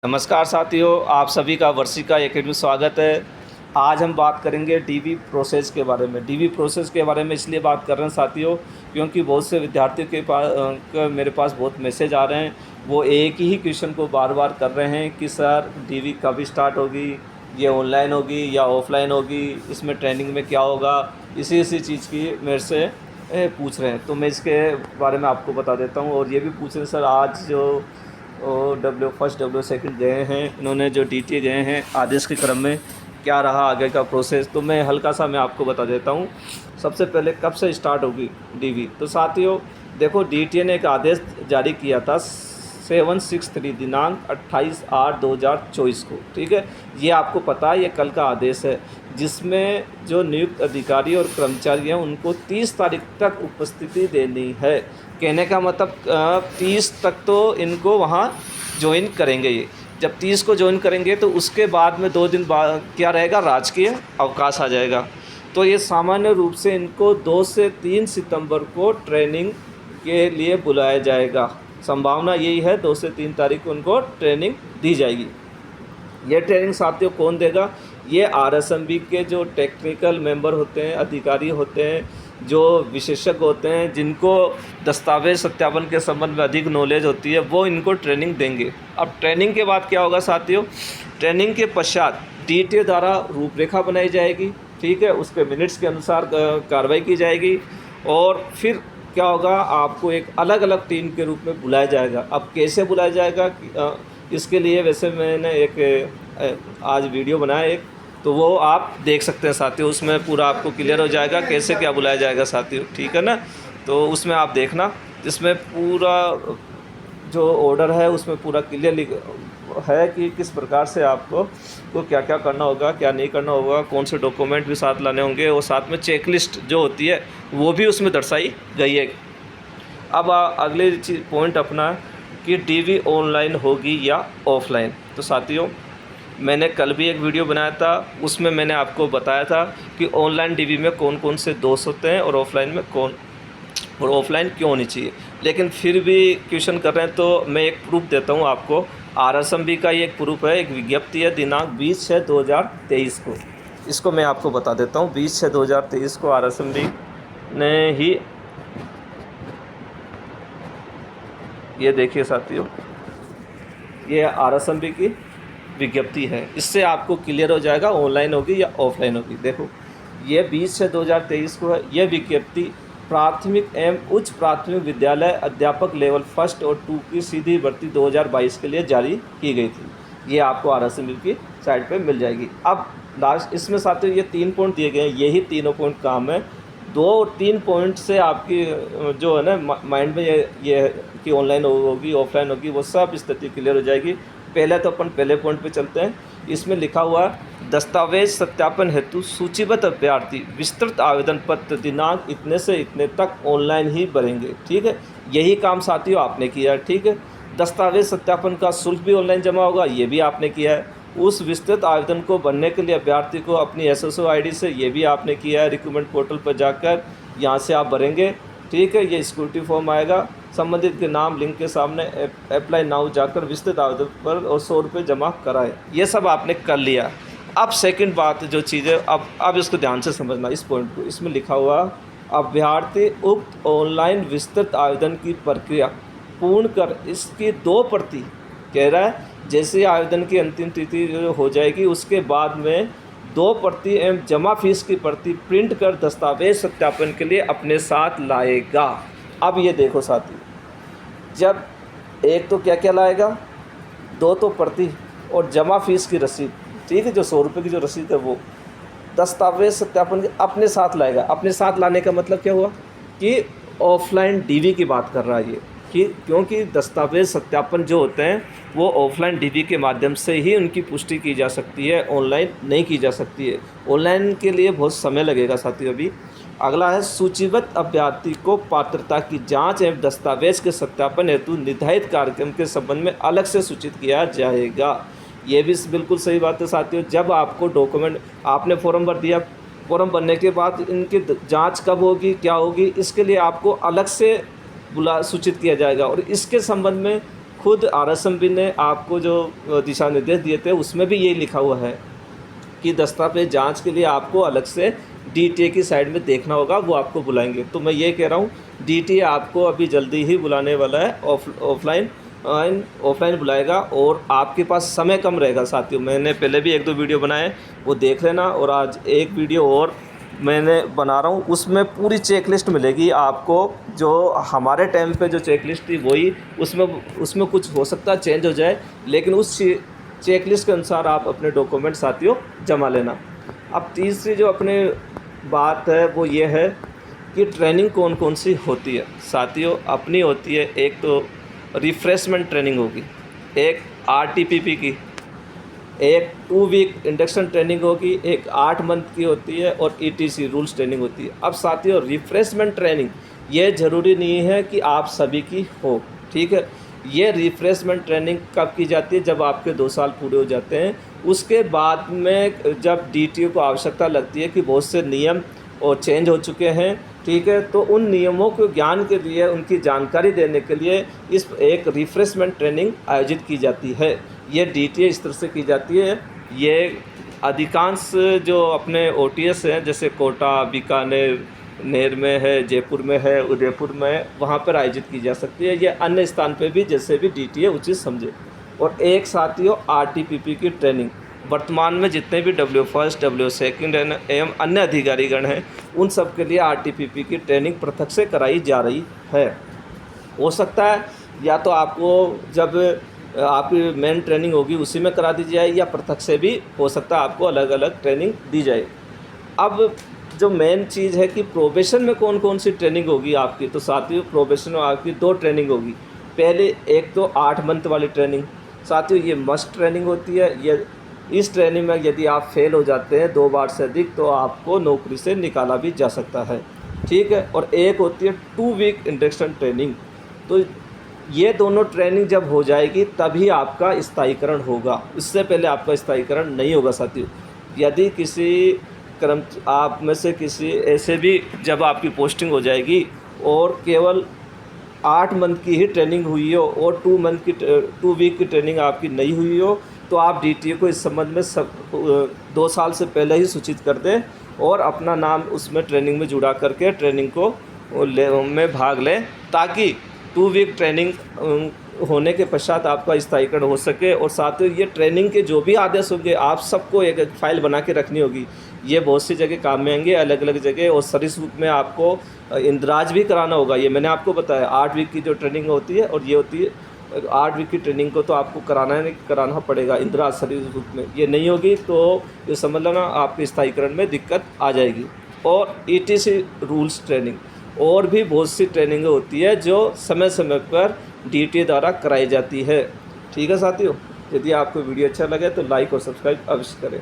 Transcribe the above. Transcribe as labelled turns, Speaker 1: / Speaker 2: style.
Speaker 1: नमस्कार साथियों, आप सभी का वर्षिका एकेडमी स्वागत है। आज हम बात करेंगे डीवी प्रोसेस के बारे में। डीवी प्रोसेस के बारे में इसलिए बात कर रहे हैं साथियों, क्योंकि बहुत से विद्यार्थियों के पास मेरे पास बहुत मैसेज आ रहे हैं। वो एक ही क्वेश्चन को बार बार कर रहे हैं कि सर डीवी कब स्टार्ट होगी, ये ऑनलाइन होगी या ऑफ़लाइन होगी, इसमें ट्रेनिंग में क्या होगा, इसी चीज़ की मेरे से पूछ रहे हैं। तो मैं इसके बारे में आपको बता देता हूँ। और ये भी पूछ रहे हैं सर आज जो डब्ल्यू फर्स्ट डब्ल्यू सेकंड गए हैं, इन्होंने जो डीटीए गए हैं आदेश के क्रम में क्या रहा आगे का प्रोसेस, तो मैं हल्का सा मैं आपको बता देता हूँ। सबसे पहले कब से स्टार्ट होगी डीवी, तो साथियों देखो डीटीए ने एक आदेश जारी किया था 763 दिनांक 28/8/2024 को। ठीक है, ये आपको पता है, ये कल का आदेश है, जिसमें जो नियुक्त अधिकारी और कर्मचारी हैं उनको 30 तारीख तक उपस्थिति देनी है। कहने का मतलब 30 तक तो इनको वहाँ ज्वाइन करेंगे। ये जब 30 को ज्वाइन करेंगे तो उसके बाद में 2 दिन बाद क्या रहेगा, राजकीय अवकाश आ जाएगा। तो ये सामान्य रूप से इनको 2 से 3 सितंबर को ट्रेनिंग के लिए बुलाया जाएगा। संभावना यही है 2 से 3 तारीख को उनको ट्रेनिंग दी जाएगी। ये ट्रेनिंग साथियों कौन देगा? ये आरएसएमबी के जो टेक्निकल मेंबर होते हैं, अधिकारी होते हैं, जो विशेषज्ञ होते हैं, जिनको दस्तावेज सत्यापन के संबंध में अधिक नॉलेज होती है, वो इनको ट्रेनिंग देंगे। अब ट्रेनिंग के बाद क्या होगा साथियों? ट्रेनिंग के पश्चात डीटीए द्वारा रूपरेखा बनाई जाएगी। ठीक है, उसके मिनट्स के अनुसार कार्रवाई की जाएगी। और फिर क्या होगा, आपको एक अलग अलग टीम के रूप में बुलाया जाएगा। अब कैसे बुलाया जाएगा, इसके लिए वैसे मैंने एक आज वीडियो बनाया एक, तो वो आप देख सकते हैं साथियों। उसमें पूरा आपको क्लियर हो जाएगा कैसे क्या बुलाया जाएगा साथियों। ठीक है ना, तो उसमें आप देखना, जिसमें पूरा जो ऑर्डर है उसमें पूरा क्लियर है कि किस प्रकार से आपको को क्या क्या करना होगा, क्या नहीं करना होगा, कौन से डॉक्यूमेंट भी साथ लाने होंगे, और साथ में चेकलिस्ट जो होती है वो भी उसमें दर्शाई गई है। अब अगले चीज़ पॉइंट अपना कि डीवी ऑनलाइन होगी या ऑफ़लाइन। तो साथियों मैंने कल भी एक वीडियो बनाया था, उसमें मैंने आपको बताया था कि ऑनलाइन डीवी में कौन कौन से दोष होते हैं और ऑफ़लाइन में कौन, और ऑफ़लाइन क्यों होनी चाहिए। लेकिन फिर भी क्वेश्चन कर रहे हैं तो मैं एक प्रूफ देता हूँ आपको। आरएसएमबी का ये एक प्रूफ है, एक विज्ञप्ति है दिनांक 20/6/2023 को। इसको मैं आपको बता देता हूँ। 20/6/2023 को आरएसएमबी ने ही, ये देखिए साथियों, ये आरएसएमबी की विज्ञप्ति है। इससे आपको क्लियर हो जाएगा ऑनलाइन होगी या ऑफ़लाइन होगी। देखो ये 20/6/2023 को है। यह विज्ञप्ति प्राथमिक एवं उच्च प्राथमिक विद्यालय अध्यापक लेवल 1 और 2 की सीधी भर्ती 2022 के लिए जारी की गई थी। ये आपको आरएसएमबी की साइट पे मिल जाएगी। अब लास्ट इसमें साथियों ये 3 पॉइंट दिए गए हैं, यही तीनों पॉइंट काम है। 2-3 पॉइंट से आपकी जो है ना माइंड में ये है कि ऑनलाइन होगी ऑफ़लाइन होगी, वो सब स्थिति क्लियर हो जाएगी। पहले तो अपन पहले पॉइंट पे चलते हैं। इसमें लिखा हुआ है दस्तावेज सत्यापन हेतु सूचीबद्ध अभ्यर्थी विस्तृत आवेदन पत्र दिनांक इतने से इतने तक ऑनलाइन ही भरेंगे। ठीक है, यही काम साथियों आपने किया है। ठीक है, दस्तावेज सत्यापन का शुल्क भी ऑनलाइन जमा होगा, ये भी आपने किया है। उस विस्तृत आवेदन को भरने के लिए अभ्यर्थी को अपनी एसएसओ आईडी से, ये भी आपने किया है। रिक्रूटमेंट पोर्टल पर जाकर यहाँ से आप भरेंगे। ठीक है, ये सिक्योरिटी फॉर्म आएगा, संबंधित के नाम लिंक के सामने अप्लाई नाउ जाकर विस्तृत आवेदन पर और 100 रुपये जमा कराए। ये सब आपने कर लिया। अब सेकंड बात जो चीज़ है, अब इसको ध्यान से समझना इस पॉइंट को। इसमें लिखा हुआ अभ्यर्थी उक्त ऑनलाइन विस्तृत आवेदन की प्रक्रिया पूर्ण कर इसकी 2 प्रति, कह रहा है जैसे आवेदन की अंतिम तिथि जो हो जाएगी उसके बाद में 2 प्रति एवं जमा फीस की प्रति प्रिंट कर दस्तावेज सत्यापन के लिए अपने साथ लाएगा। अब ये देखो साथी, जब एक तो क्या क्या लाएगा, 2 तो प्रति और जमा फीस की रसीद। ठीक है, जो 100 रुपये की जो रसीद है वो दस्तावेज सत्यापन के अपने साथ लाएगा। अपने साथ लाने का मतलब क्या हुआ कि ऑफ़लाइन डीवी की बात कर रहा है ये, कि क्योंकि दस्तावेज सत्यापन जो होते हैं वो ऑफ़लाइन डीवी के माध्यम से ही उनकी पुष्टि की जा सकती है, ऑनलाइन नहीं की जा सकती है। ऑनलाइन के लिए बहुत समय लगेगा साथियों। अभी अगला है सूचीबद्ध अभ्यर्थी को पात्रता की जांच एवं दस्तावेज के सत्यापन हेतु निर्धारित कार्यक्रम के संबंध में अलग से सूचित किया जाएगा। ये भी बिल्कुल सही बात है साथियों। जब आपको डॉक्यूमेंट आपने फॉर्म भर दिया, फॉर्म भरने के बाद इनकी जांच कब होगी, क्या होगी, इसके लिए आपको अलग से सूचित किया जाएगा। और इसके संबंध में खुद RSMB ने आपको जो दिशा निर्देश दिए थे उसमें भी यही लिखा हुआ है कि दस्तावेज जांच के लिए आपको अलग से DTA की साइड में देखना होगा, वो आपको बुलाएंगे। तो मैं ये कह रहा हूँ DTA आपको अभी जल्दी ही बुलाने वाला है, ऑफलाइन बुलाएगा और आपके पास समय कम रहेगा साथियों। मैंने पहले भी 1-2 वीडियो बनाए, वो देख लेना। और आज एक वीडियो और मैंने बना रहा हूँ, उसमें पूरी चेकलिस्ट मिलेगी आपको। जो हमारे टाइम पे जो चेकलिस्ट थी वही, उसमें कुछ हो सकता है चेंज हो जाए, लेकिन उस चेकलिस्ट के अनुसार आप अपने डॉक्यूमेंट साथियों जमा लेना। अब तीसरी जो अपने बात है वो ये है कि ट्रेनिंग कौन कौन सी होती है साथियों। अपनी होती है, एक तो रिफ्रेशमेंट ट्रेनिंग होगी, एक RTPP की, एक 2 वीक इंडक्शन ट्रेनिंग होगी, एक 8 मंथ की होती है और ETC रूल्स ट्रेनिंग होती है। अब साथियों रिफ्रेशमेंट ट्रेनिंग ये ज़रूरी नहीं है कि आप सभी की हो, ठीक है। ये रिफ्रेशमेंट ट्रेनिंग कब की जाती है? जब आपके 2 साल पूरे हो जाते हैं। उसके बाद में जब DTO को आवश्यकता लगती है कि बहुत से नियम और चेंज हो चुके हैं, ठीक है, तो उन नियमों के ज्ञान के लिए, उनकी जानकारी देने के लिए इस एक रिफ्रेशमेंट ट्रेनिंग आयोजित की जाती है। ये DTA इस तरह से की जाती है। ये अधिकांश जो अपने OTS हैं, जैसे कोटा, बीकानेर, नेर में है, जयपुर में है, उदयपुर में, वहाँ पर आयोजित की जा सकती है। ये अन्य स्थान पे भी जैसे भी DTA उचित समझे। और एक साथियों RTPP की ट्रेनिंग, वर्तमान में जितने भी W1, W2 एवं अन्य अधिकारीगण हैं, उन सब के लिए RTPP की ट्रेनिंग पृथक से कराई जा रही है। हो सकता है या तो आपको जब आपकी मेन ट्रेनिंग होगी उसी में करा दी जाए, या पृथक से भी हो सकता है आपको अलग अलग ट्रेनिंग दी जाए। अब जो मेन चीज़ है कि प्रोबेशन में कौन कौन सी ट्रेनिंग होगी आपकी, तो साथियों प्रोबेशन में आपकी 2 ट्रेनिंग होगी। पहले एक तो 8 मंथ वाली ट्रेनिंग साथियों, ये मस्ट ट्रेनिंग होती है। ये इस ट्रेनिंग में यदि आप फेल हो जाते हैं 2 बार से अधिक, तो आपको नौकरी से निकाला भी जा सकता है, ठीक है। और एक होती है 2 वीक इंडक्शन ट्रेनिंग। तो ये दोनों ट्रेनिंग जब हो जाएगी तभी आपका स्थायीकरण होगा, इससे पहले आपका स्थायीकरण नहीं होगा साथियों। यदि किसी आप में से किसी ऐसे भी जब आपकी पोस्टिंग हो जाएगी और केवल 8 मंथ की ही ट्रेनिंग हुई हो और 2 वीक की ट्रेनिंग आपकी नहीं हुई हो, तो आप DTA को इस संबंध में 2 साल से पहले ही सूचित कर दें और अपना नाम उसमें ट्रेनिंग में जुड़ा करके ट्रेनिंग को में भाग लें, ताकि 2 वीक ट्रेनिंग होने के पश्चात आपका स्थायीकरण हो सके। और साथ ही ये ट्रेनिंग के जो भी आदेश होंगे आप सबको एक फाइल बना के रखनी होगी। ये बहुत सी जगह काम में आएंगे, अलग अलग जगह। और सरिस्वूप में आपको इंदिराज भी कराना होगा, ये मैंने आपको बताया। 8 वीक की जो ट्रेनिंग होती है और ये होती है 8 वीक की ट्रेनिंग को तो आपको कराना पड़ेगा इंदिराज सरिस्वूप में। ये नहीं होगी तो ये समझ लेना आपके स्थायीकरण में दिक्कत आ जाएगी। और ETC रूल्स ट्रेनिंग और भी बहुत सी ट्रेनिंग होती है जो समय समय पर DTA द्वारा कराई जाती है, ठीक है साथियों। यदि आपको वीडियो अच्छा लगे तो लाइक और सब्सक्राइब अवश्य करें।